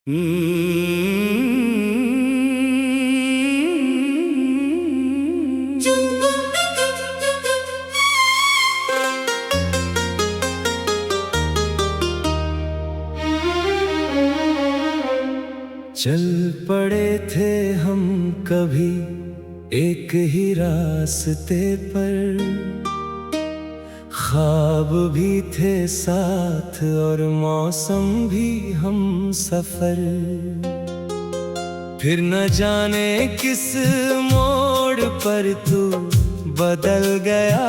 चल पड़े थे हम कभी एक ही रास्ते पर, ख्वाब भी थे साथ और मौसम भी हम सफर। फिर न जाने किस मोड़ पर तू बदल गया,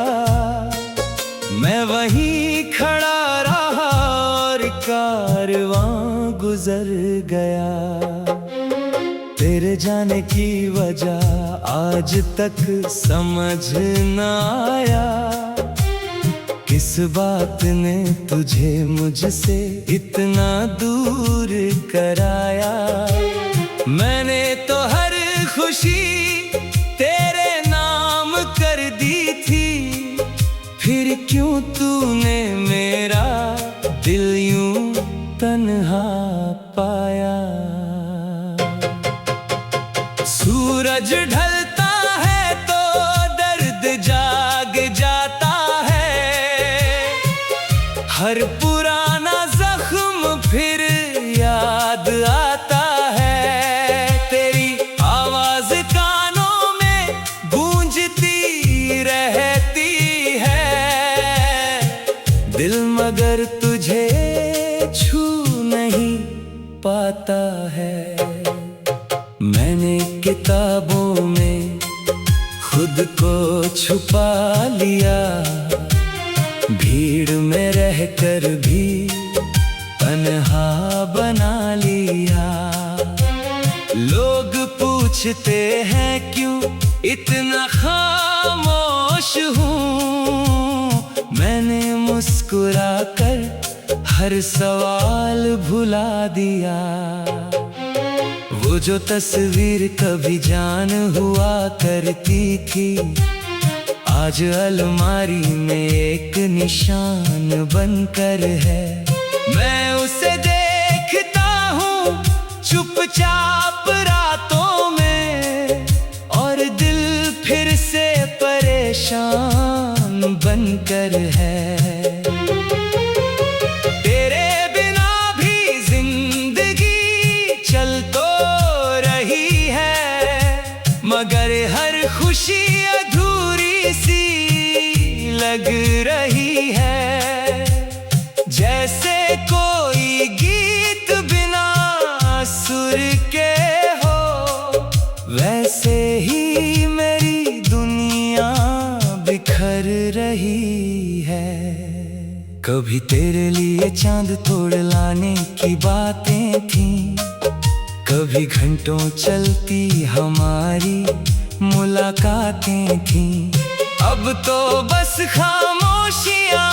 मैं वहीं खड़ा रहा और कारवां गुजर गया। तेरे जाने की वजह आज तक समझ न आया, किस बात ने तुझे मुझसे इतना दूर कराया। मैंने तो हर खुशी तेरे नाम कर दी थी, फिर क्यों तूने मेरा दिल यूं तन्हा पाया। सूरज ढलता है तो दर्द जाग जाता है, हर पुराना जख्म फिर याद आता है। तेरी आवाज कानों में गूंजती रहती है, दिल मगर तुझे छू नहीं पाता है। मैंने किताबों में खुद को छुपा लिया, भीड़ में रहकर भी तन्हा बना लिया। लोग पूछते हैं क्यों इतना खामोश हूँ, मैंने मुस्कुरा कर हर सवाल भुला दिया। वो जो तस्वीर कभी जान हुआ करती थी, आज अलमारी में एक निशान बनकर है। मैं उसे देखता हूँ चुपचाप रातों में, और दिल फिर से परेशान बनकर है। तेरे बिना भी जिंदगी चल तो रही है, मगर हर खुशी अधूरी सी लग रही है। जैसे कोई गीत बिना सुर के हो, वैसे ही मेरी दुनिया बिखर रही है। कभी तेरे लिए चांद तोड़ लाने की बातें थीं, कभी घंटों चलती हमारी मुलाकातें थीं। अब तो बस खामोशियां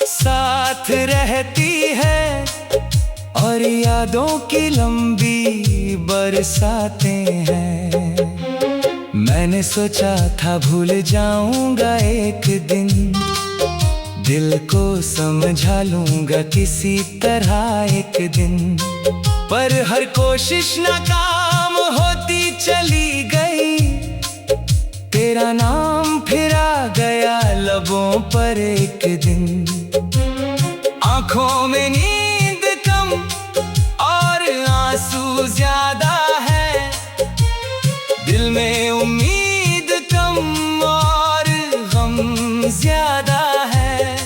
साथ रहती है, और यादों की लंबी बरसातें हैं। मैंने सोचा था भूल जाऊंगा एक दिन, दिल को समझा लूंगा किसी तरह एक दिन, पर हर कोशिश नाकाम होती चली गई। तेरा नाम फिर आ गया लबों पर एक दिन। आंखों में नींद कम और आंसू ज्यादा है, दिल में उम्मीद कम और गम ज्यादा है।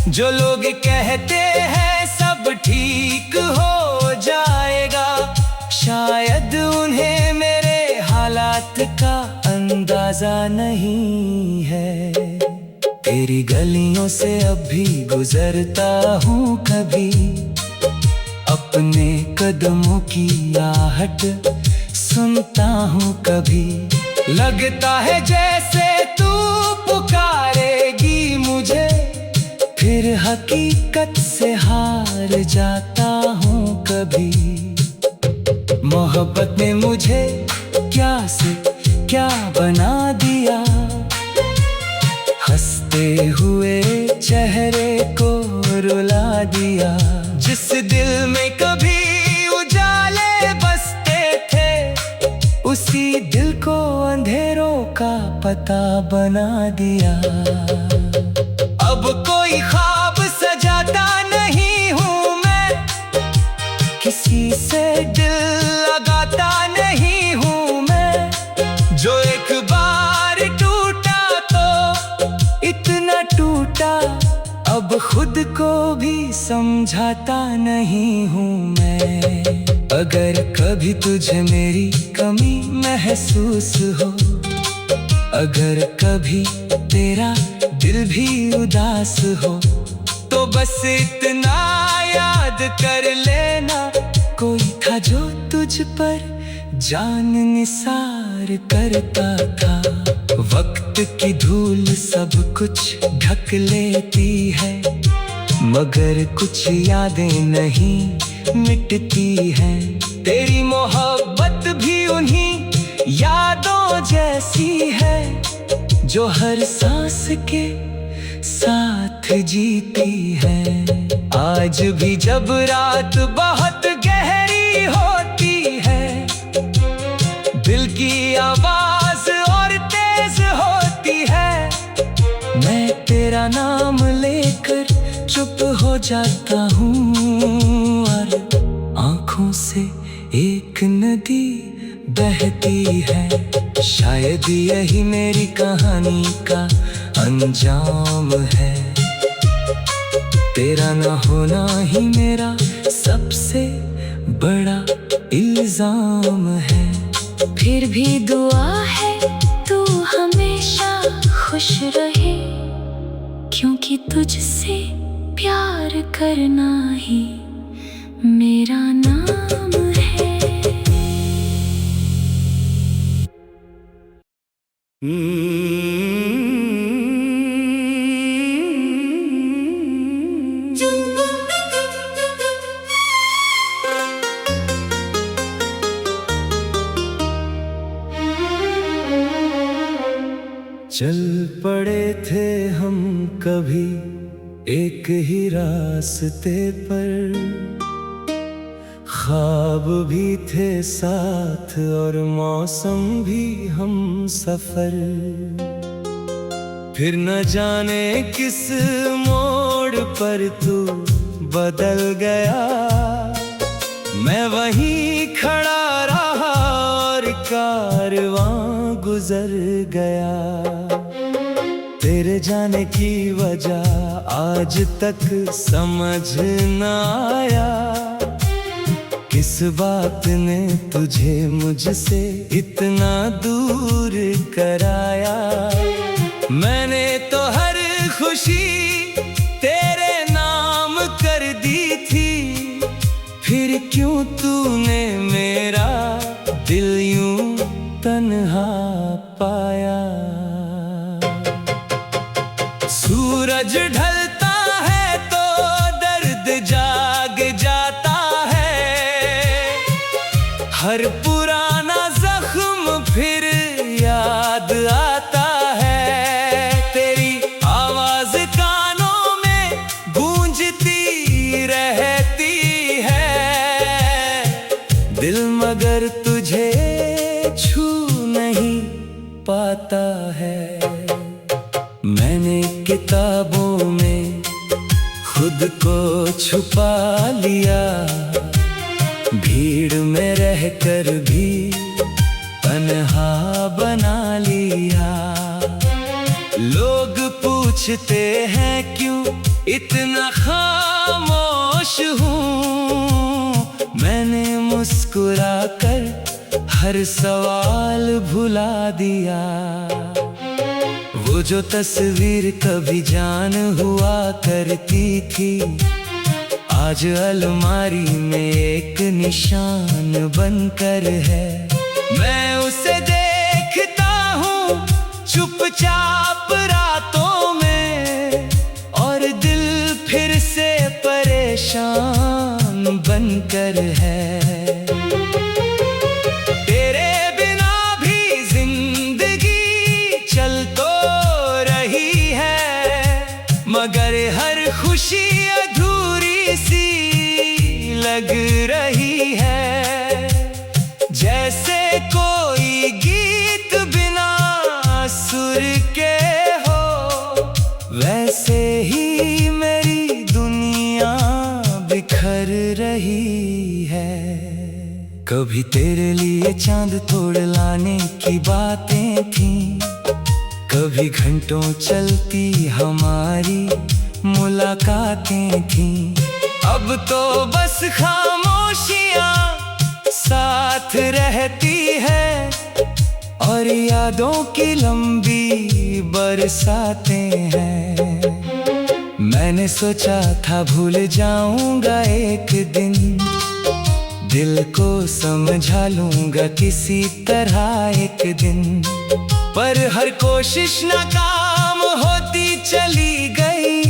जो लोग कहते हैं सब ठीक हो जाएगा, शायद उन्हें मेरे हालात का अंदाजा नहीं है। तेरी गलियों से अब भी गुजरता हूँ कभी, अपने कदमों की आहट सुनता हूँ कभी। लगता है जैसे तू पुकारेगी मुझे, फिर हकीकत से हार जाता हूँ कभी। मोहब्बत ने मुझे क्या से क्या बना दिया, हंसते हुए चेहरे को रुला दिया। जिस दिल में कभी उजाले राता बना दिया। अब कोई ख्वाब सजाता नहीं हूँ मैं, किसी से दिल लगाता नहीं हूँ मैं। जो एक बार टूटा तो इतना टूटा, अब खुद को भी समझाता नहीं हूँ मैं। अगर कभी तुझे मेरी कमी महसूस हो, अगर कभी तेरा दिल भी उदास हो, तो बस इतना याद कर लेना, कोई था जो तुझ पर जान निसार करता था। वक्त की धूल सब कुछ ढक लेती है, मगर कुछ यादें नहीं मिटती हैं। तेरी मोहब्बत भी उन्हीं यादों जैसी है, जो हर सांस के साथ जीती है। आज भी जब रात बहुत गहरी होती है, दिल की आवाज और तेज होती है, मैं तेरा नाम लेकर चुप हो जाता हूँ, और आँखों से एक नदी बहती है। शायद यही मेरी कहानी का अंजाम है। तेरा न होना ही मेरा सबसे बड़ा इल्जाम है। फिर भी दुआ है तू हमेशा खुश रहे, क्योंकि तुझसे प्यार करना ही मेरा नाम है। चल पड़े थे हम कभी एक ही रास्ते पर, ख्वाब भी थे साथ और मौसम भी हम सफर। फिर न जाने किस मोड़ पर तू बदल गया, मैं वहीं खड़ा रहा और कारवां गुजर गया। तेरे जाने की वजह आज तक समझ न आया, किस बात ने तुझे मुझसे इतना दूर कराया। मैंने तो हर खुशी तेरे नाम कर दी थी, फिर क्यों तूने मेरा दिल यूं तन्हा पाया। सूरज ढलता है तो दर्द जाग जाता है, हर पुराना जख्म फिर याद आता है। तेरी आवाज कानों में गूंजती रहती है, दिल मगर तुझे छू नहीं पाता है। मैंने किताबों में खुद को छुपा लिया, भीड़ में रहकर भी तन्हा बना लिया। लोग पूछते हैं क्यों इतना खामोश हूँ, मैंने मुस्कुराकर हर सवाल भुला दिया। वो जो तस्वीर कभी जान हुआ करती थी, आज अलमारी में एक निशान बनकर है। मैं उसे देखता हूँ चुपचाप रातों में, और दिल फिर से परेशान बनकर है। तेरे बिना भी जिंदगी चल तो रही है, मगर हर खुशी अधूरी सी लग रही है। जैसे कोई गीत बिना सुर है। कभी तेरे लिए चांद तोड़ लाने की बातें थी, कभी घंटों चलती हमारी मुलाकातें थी। अब तो बस खामोशियां साथ रहती है और यादों की लंबी बरसातें हैं। मैंने सोचा था भूल जाऊंगा एक दिन, दिल को समझा लूंगा किसी तरह एक दिन, पर हर कोशिश नाकाम होती चली गई।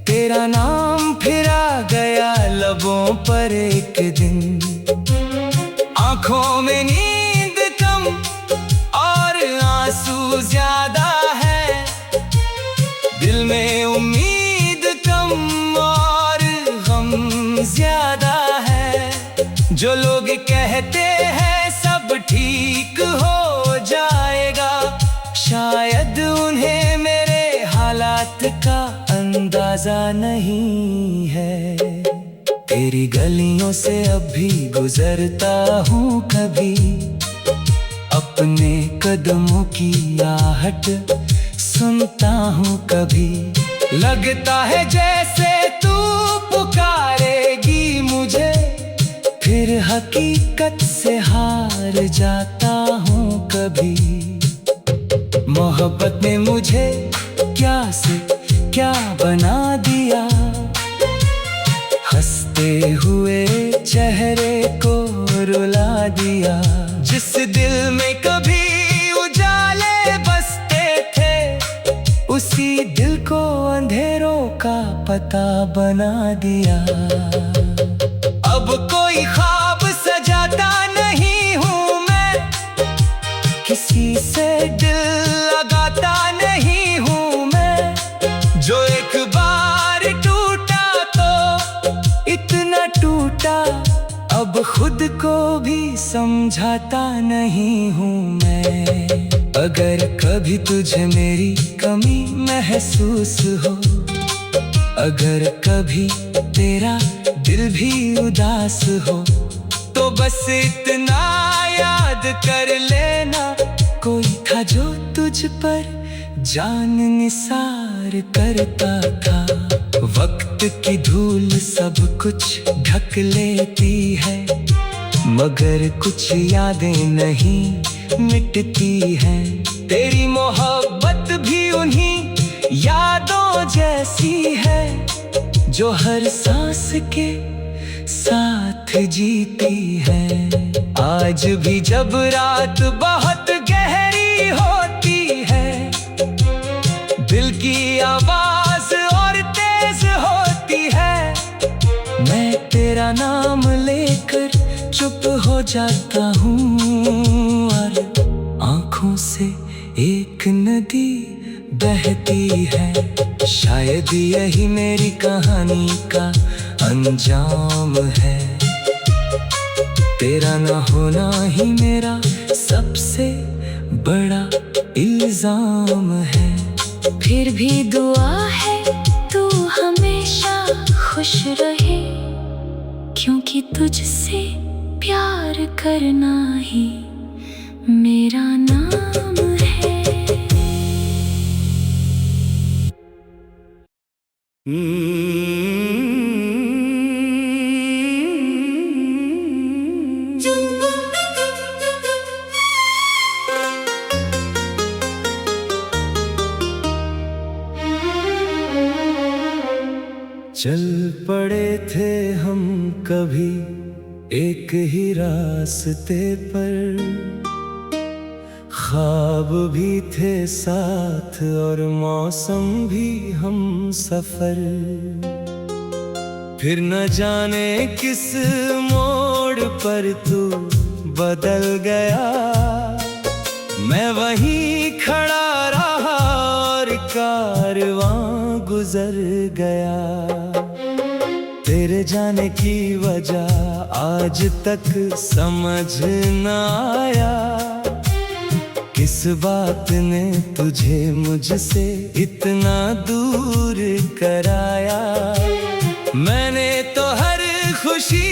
तेरा नाम फिर आ गया लबों पर एक दिन। आंखों में नींद कम और आंसू ज्यादा है, दिल में उम्मीद कम और गम ज्यादा है। जो लोग कहते हैं सब ठीक हो जाएगा, शायद उन्हें मेरे हालात का अंदाजा नहीं है। तेरी गलियों से अब भी गुजरता हूँ कभी, अपने कदमों की आहट सुनता हूँ कभी। लगता है जैसे तू पुकारेगी मुझे, फिर हकीकत से हार जाता हूँ कभी। मोहब्बत ने मुझे क्या से क्या बना दिया, हंसते हुए चेहरे को रुला दिया। जिस दिल में कभी उजाले बसते थे, उसी दिल को अंधेरों का पता बना दिया। अब कोई ख्वाब सजाता नहीं हूँ मैं, किसी से दिल लगाता नहीं हूँ मैं। जो एक बार टूटा तो इतना टूटा, अब खुद को भी समझाता नहीं हूँ मैं। अगर कभी तुझे मेरी कमी महसूस हो, अगर कभी तेरा दिल भी उदास हो, तो बस इतना याद कर लेना, कोई था जो तुझ पर जान निसार करता था। वक्त की धूल सब कुछ ढक लेती है, मगर कुछ यादें नहीं मिटती हैं। तेरी मोहब्बत भी उन्हीं यादों जैसी है, जो हर सांस के साथ जीती है। आज भी जब रात बहुत गहरी होती है, दिल की आवाज और तेज होती है, मैं तेरा नाम लेकर चुप हो जाता हूँ और आँखों से एक नदी बहती है। शायद यही मेरी कहानी का अंजाम है, तेरा ना होना ही मेरा सबसे बड़ा इल्जाम है। फिर भी दुआ है तू हमेशा खुश रहे, क्योंकि तुझसे प्यार करना ही मेरा नाम है। चल पड़े थे हम कभी एक ही रास्ते पर, ख्वाब भी थे साथ और मौसम भी हम सफर। फिर न जाने किस मोड़ पर तू बदल गया, मैं वहीं खड़ा रहा और कारवां गुजर गया। तेरे जाने की वजह आज तक समझ न आया, किस बात ने तुझे मुझसे इतना दूर कराया। मैंने तो हर खुशी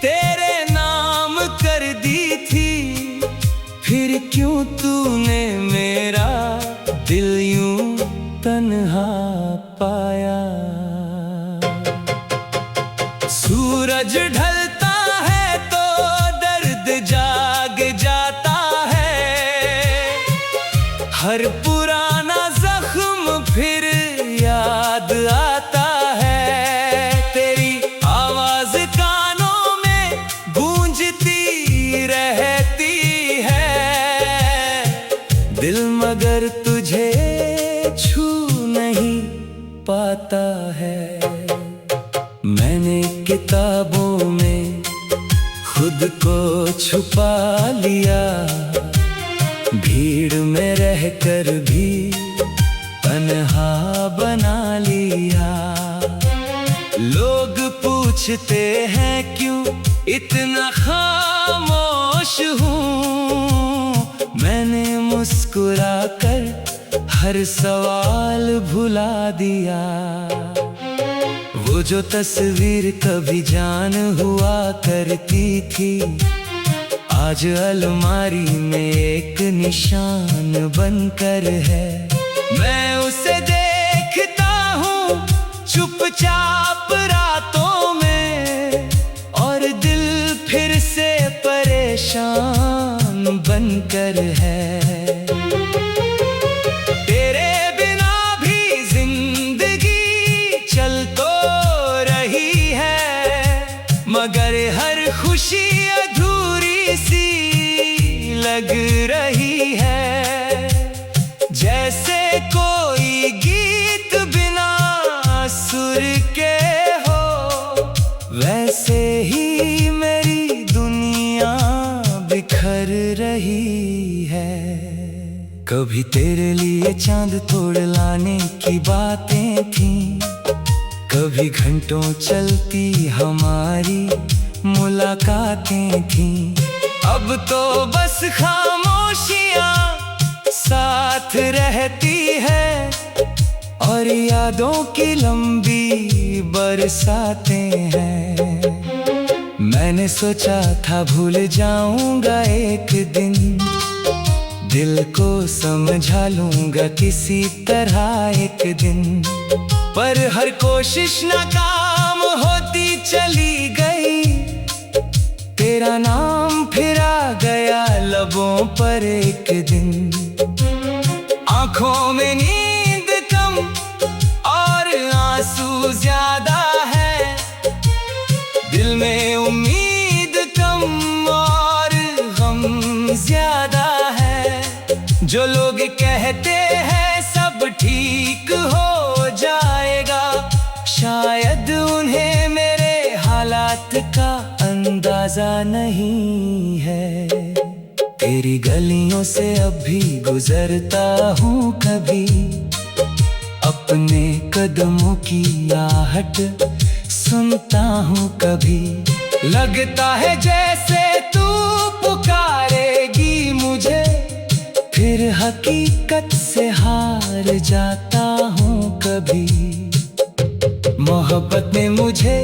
तेरे नाम कर दी थी, फिर क्यों तूने मेरा दिल यूं तन्हा पाया। सूरज ढलता है तो दर्द जाग जाता है, हर पुराना जख्म फिर याद आता है। तेरी आवाज कानों में गूंजती रहती है, दिल मगर तुझे छू नहीं पाता है। मैंने किताबों में खुद को छुपा लिया, भीड़ में रहकर भी तन्हा बना लिया। लोग पूछते हैं क्यों इतना खामोश हूँ, मैंने मुस्कुरा कर हर सवाल भुला दिया। वो जो तस्वीर कभी जान हुआ करती थी, आज अलमारी में एक निशान बनकर है। मैं उसे देखता हूँ चुपचाप रातों में, और दिल फिर से परेशान बनकर है। तेरे बिना भी जिंदगी चल तो रही है, मगर हर खुशी अधूरी सी लग रही है। जैसे कोई गीत बिना सुर के हो, वैसे ही मेरी दुनिया बिखर रही है। कभी तेरे लिए चांद तोड़ लाने की बातें थीं, कभी घंटों चलती हमारी मुलाकातें थीं। अब तो बस खामोशियां साथ रहती है, और यादों की लंबी बरसातें हैं। मैंने सोचा था भूल जाऊंगा एक दिन, दिल को समझा लूंगा किसी तरह एक दिन, पर हर कोशिश नाकाम होती चली गई। तेरा नाम फिर आ गया लबों पर एक दिन। आंखों में नींद कम और आंसू ज्यादा है, दिल में उम्मीद कम और गम ज्यादा है। जो लोग कहते हैं सब ठीक हो जाएगा, शायद उन्हें मेरे हालात का अंदाजा नहीं है। तेरी गलियों से अब भी गुजरता हूँ कभी, अपने कदमों की आहट सुनता हूँ कभी। लगता है जैसे तू पुकारेगी मुझे, फिर हकीकत से हार जाता हूँ कभी। मोहब्बत ने मुझे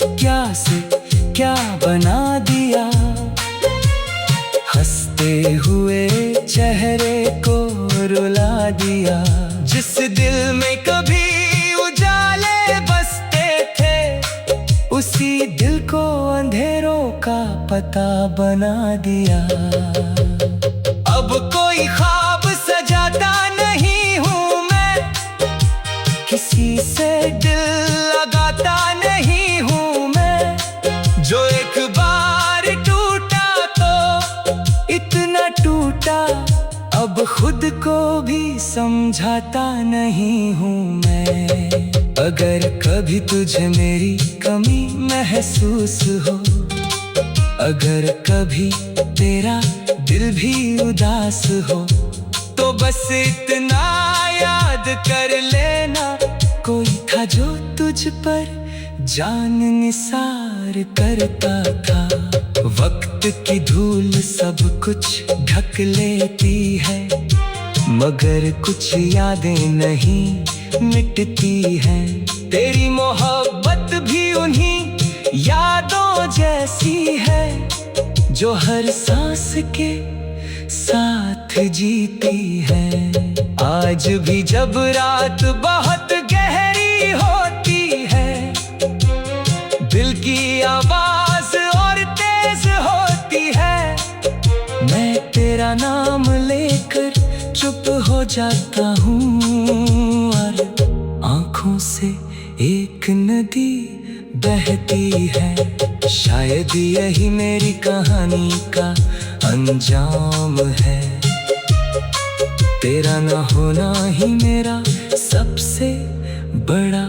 क्या से क्या बना दिया, हंसते हुए चेहरे को रुला दिया। जिस दिल में कभी उजाले बसते थे, उसी दिल को अंधेरों का पता बना दिया। अब कोई ख्वाब सजाता नहीं हूँ मैं, किसी से दिल लगाता नहीं हूँ मैं। जो एक बार टूटा तो इतना टूटा, अब खुद को भी समझाता नहीं हूँ मैं। अगर कभी तुझे मेरी कमी महसूस हो, अगर कभी तेरा दिल भी उदास हो, तो बस इतना याद कर लेना, कोई था जो तुझ पर जान निसार करता था। वक्त की धूल सब कुछ ढक लेती है, मगर कुछ यादें नहीं मिटती हैं। तेरी मोहब्बत भी उन्हीं यादों जैसी है जो हर सांस के साथ जीती है। आज भी जब रात बहुत गहरी होती है, दिल की आवाज और तेज होती है, मैं तेरा नाम लेकर चुप हो जाता हूँ और आँखों से एक नदी बहती है। शायद यही मेरी कहानी का अंजाम है। तेरा न होना ही मेरा सबसे बड़ा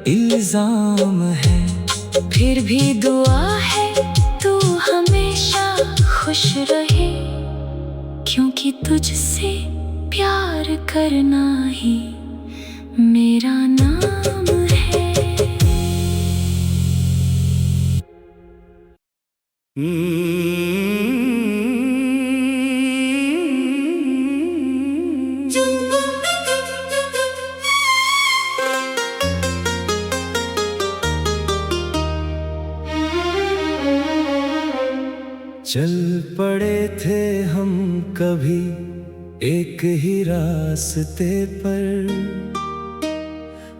इल्जाम है। फिर भी दुआ है तू हमेशा खुश रहे, क्योंकि तुझसे प्यार करना ही मेरा नाम है। चल पड़े थे हम कभी एक ही रास्ते पर,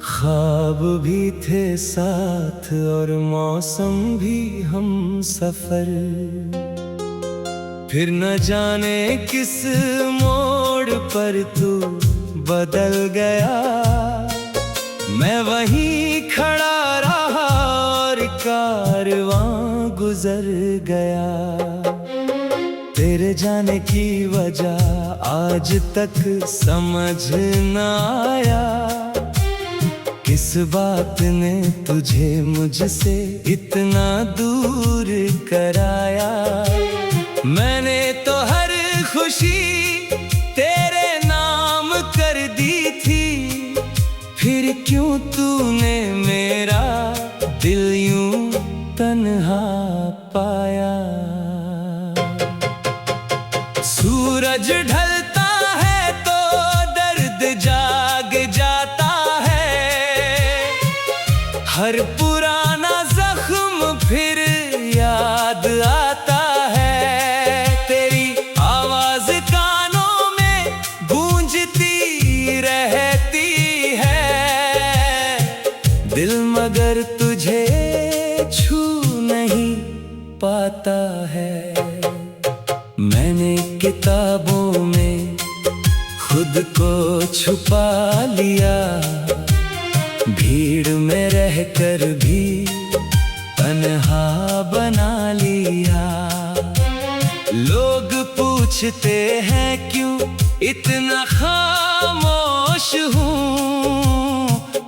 ख्वाब भी थे साथ और मौसम भी हम सफर। फिर न जाने किस मोड़ पर तू बदल गया, मैं वहीं खड़ा रहा और कारवां गुजर गया। तेरे जाने की वजह आज तक समझ न आया, किस बात ने तुझे मुझसे इतना दूर कराया। मैंने तो हर खुशी तेरे नाम कर दी थी, फिर क्यों तूने मेरा दिल यूं तन्हा पाया। सूरज ढलता है तो दर्द जाग जाता है, हर पुराना जख्म फिर याद आता है। तेरी आवाज कानों में गूंजती रहती है, दिल मगर तुझे छू नहीं पाता है। मैंने किताबों में खुद को छुपा लिया, भीड़ में रहकर भी तन्हा बना लिया। लोग पूछते हैं क्यों इतना खामोश हूँ,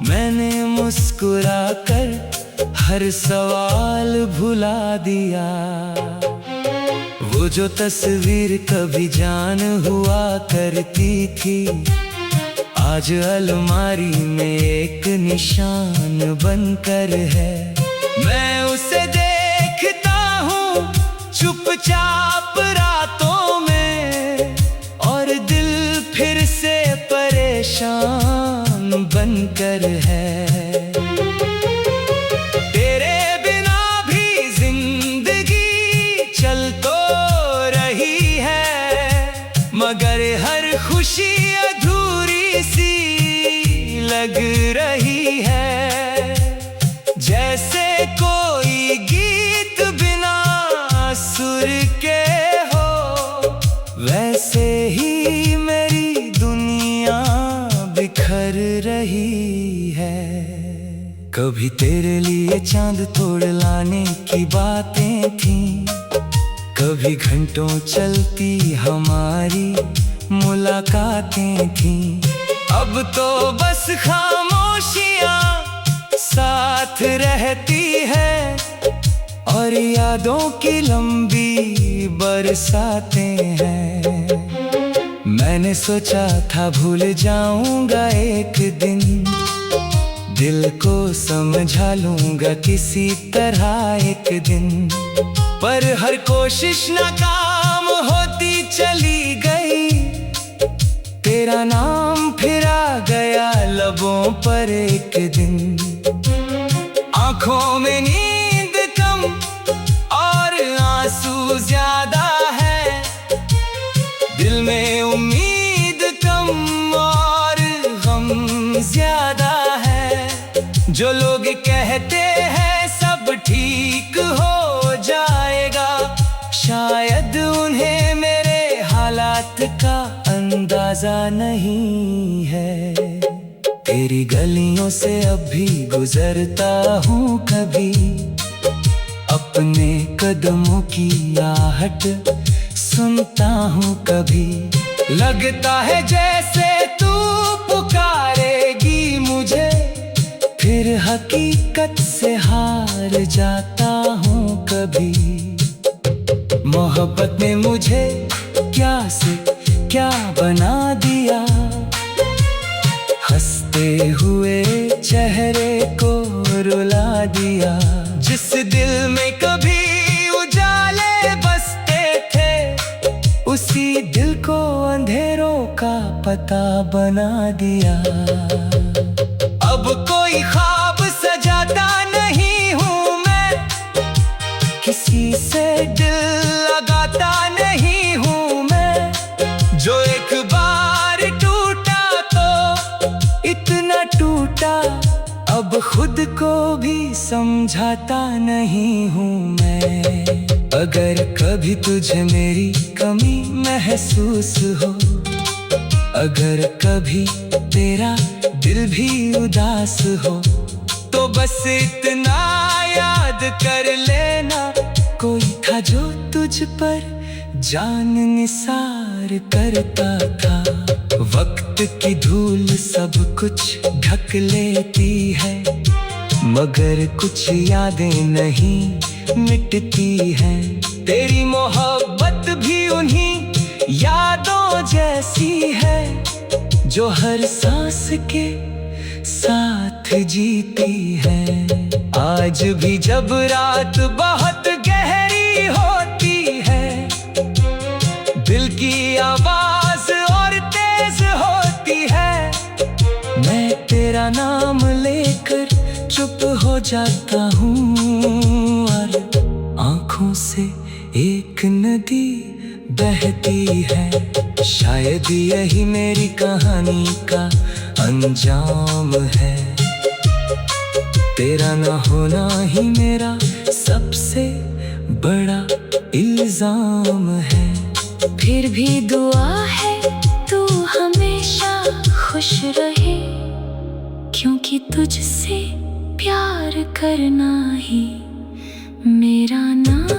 मैंने मुस्कुराकर हर सवाल भुला दिया। वो जो तस्वीर कभी जान हुआ करती थी, आज अलमारी में एक निशान बनकर है। मैं उसे देखता हूँ चुपचाप रातों में, और दिल फिर से परेशान बनकर है। तेरे बिना भी जिंदगी चल तो रही है, मगर हर खुशी अधूरी सी लग रही है। जैसे कोई गीत बिना सुर के हो, वैसे ही मेरी दुनिया बिखर रही है। कभी तेरे लिए चांद तोड़ लाने की बातें थीं, कभी घंटों चलती हमारी मुलाकातें थीं। अब तो बस खामोशियां साथ रहती है, और यादों की लंबी बरसातें हैं। मैंने सोचा था भूल जाऊंगा एक दिन, दिल को समझा लूंगा किसी तरह एक दिन, पर हर कोशिश नाकाम होती चली गई। तेरा नाम फिर आ गया लबों पर एक दिन, आंखों में नींद कम ज्यादा है, दिल में उम्मीद कम और गम ज्यादा है। जो लोग कहते हैं सब ठीक हो जाएगा, शायद उन्हें मेरे हालात का अंदाजा नहीं है। तेरी गलियों से अब भी गुजरता हूँ कभी, अपने कदमों की आहट सुनता हूँ कभी। लगता है जैसे तू पुकारेगी मुझे, फिर हकीकत से हार जाता हूँ कभी। मोहब्बत ने मुझे क्या से क्या बना दिया, हंसते हुए चेहरे को रुला दिया। जिस दिल में कभी उजाले बसते थे, उसी दिल को अंधेरों का पता बना दिया। अब कोई ख्वाब सजाता नहीं हूँ मैं, किसी से दिल लगाता नहीं हूँ मैं। जो एक बार टूटा तो इतना टूटा, अब खुद को भी समझाता नहीं हूँ मैं। अगर कभी तुझे मेरी कमी महसूस हो, अगर कभी तेरा दिल भी उदास हो, तो बस इतना याद कर लेना, कोई था जो तुझ पर जान निसार करता था। वक्त की धूल सब कुछ ढक लेती है, मगर कुछ यादें नहीं मिटती हैं। तेरी मोहब्बत भी उन्हीं यादों जैसी है, जो हर सांस के साथ जीती है। आज भी जब रात बहुत गहरी होती है, दिल की आवाज और तेज होती है, मैं तेरा नाम लेकर चुप हो जाता हूँ, और आँखों से एक नदी बहती है। शायद यही मेरी कहानी का अंजाम है, तेरा ना होना ही मेरा सबसे बड़ा इल्जाम है। फिर भी दुआ है तू हमेशा खुश रहे, क्योंकि तुझसे प्यार करना ही मेरा नाम